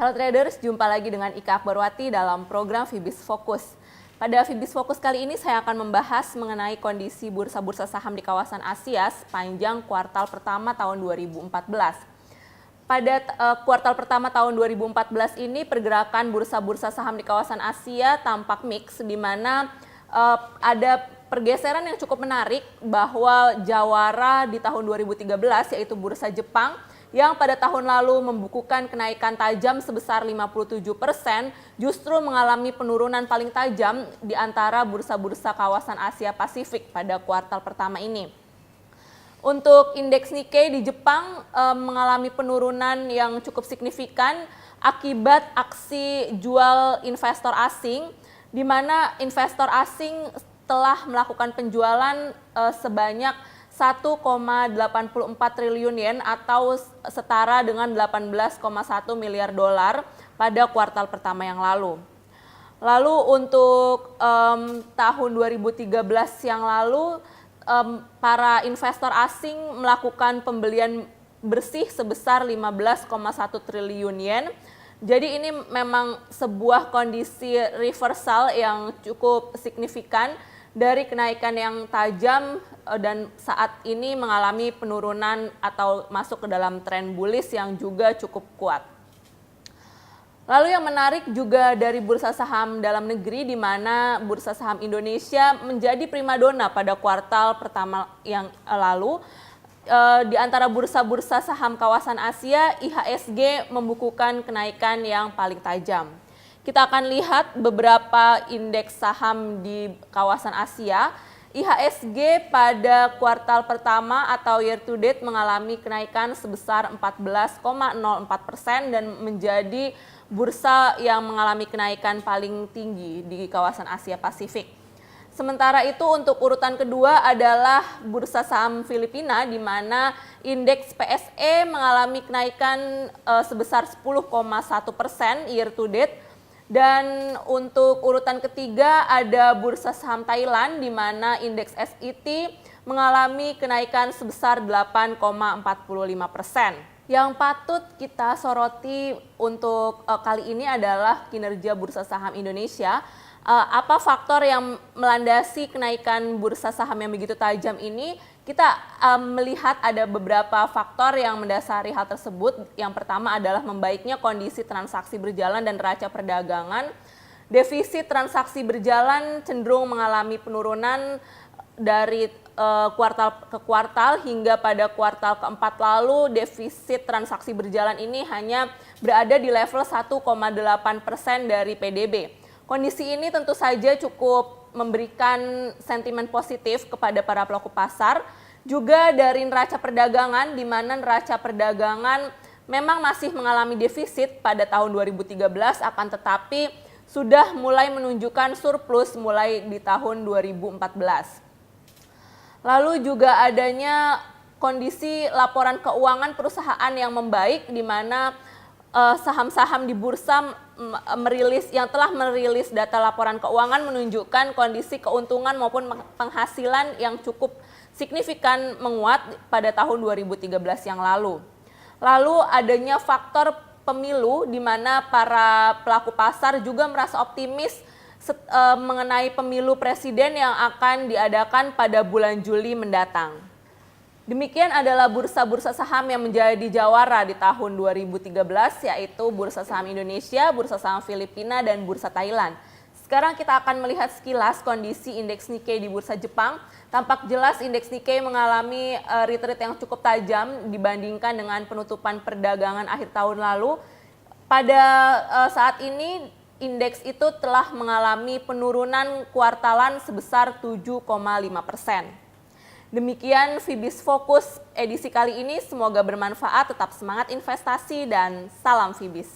Halo traders, jumpa lagi dengan Ika Akbarwati dalam program Fibis Fokus. Pada Fibis Fokus kali ini saya akan membahas mengenai kondisi bursa-bursa saham di kawasan Asia sepanjang kuartal pertama tahun 2014. Pada kuartal pertama tahun 2014 ini pergerakan bursa-bursa saham di kawasan Asia tampak mix, di mana ada pergeseran yang cukup menarik bahwa jawara di tahun 2013 yaitu bursa Jepang yang pada tahun lalu membukukan kenaikan tajam sebesar 57%, justru mengalami penurunan paling tajam di antara bursa-bursa kawasan Asia Pasifik pada kuartal pertama ini. Untuk indeks Nikkei di Jepang mengalami penurunan yang cukup signifikan akibat aksi jual investor asing, di mana investor asing telah melakukan penjualan sebanyak 1,84 triliun yen atau setara dengan 18,1 miliar dolar pada kuartal pertama yang lalu. Lalu untuk tahun 2013 yang lalu, para investor asing melakukan pembelian bersih sebesar 15,1 triliun yen. Jadi ini memang sebuah kondisi reversal yang cukup signifikan dari kenaikan yang tajam dan saat ini mengalami penurunan atau masuk ke dalam tren bullish yang juga cukup kuat. Lalu yang menarik juga dari bursa saham dalam negeri, di mana bursa saham Indonesia menjadi primadona pada kuartal pertama yang lalu. Di antara bursa-bursa saham kawasan Asia, IHSG membukukan kenaikan yang paling tajam. Kita akan lihat beberapa indeks saham di kawasan Asia. IHSG pada kuartal pertama atau year to date mengalami kenaikan sebesar 14,04% dan menjadi bursa yang mengalami kenaikan paling tinggi di kawasan Asia Pasifik. Sementara itu untuk urutan kedua adalah bursa saham Filipina, di mana indeks PSE mengalami kenaikan sebesar 10,1% year to date. Dan untuk urutan ketiga ada bursa saham Thailand, di mana indeks SIT mengalami kenaikan sebesar 8,45%. Yang patut kita soroti untuk kali ini adalah kinerja bursa saham Indonesia. Apa faktor yang melandasi kenaikan bursa saham yang begitu tajam ini? Kita melihat ada beberapa faktor yang mendasari hal tersebut. Yang pertama adalah membaiknya kondisi transaksi berjalan dan neraca perdagangan. Defisit transaksi berjalan cenderung mengalami penurunan dari kuartal ke kuartal, hingga pada kuartal keempat lalu defisit transaksi berjalan ini hanya berada di level 1,8% dari PDB. Kondisi ini tentu saja cukup memberikan sentimen positif kepada para pelaku pasar. Juga dari neraca perdagangan, di mana neraca perdagangan memang masih mengalami defisit pada tahun 2013, akan tetapi sudah mulai menunjukkan surplus mulai di tahun 2014. Lalu juga adanya kondisi laporan keuangan perusahaan yang membaik, di mana saham-saham di bursa yang telah merilis data laporan keuangan menunjukkan kondisi keuntungan maupun penghasilan yang cukup signifikan menguat pada tahun 2013 yang lalu. Lalu adanya faktor pemilu, di mana para pelaku pasar juga merasa optimis mengenai pemilu presiden yang akan diadakan pada bulan Juli mendatang. Demikian adalah bursa-bursa saham yang menjadi jawara di tahun 2013, yaitu bursa saham Indonesia, bursa saham Filipina, dan bursa Thailand. Sekarang kita akan melihat sekilas kondisi indeks Nikkei di bursa Jepang. Tampak jelas indeks Nikkei mengalami retreat yang cukup tajam dibandingkan dengan penutupan perdagangan akhir tahun lalu. Pada saat ini indeks itu telah mengalami penurunan kuartalan sebesar 7,5%. Demikian Fibis Fokus edisi kali ini, semoga bermanfaat, tetap semangat investasi dan salam Fibis.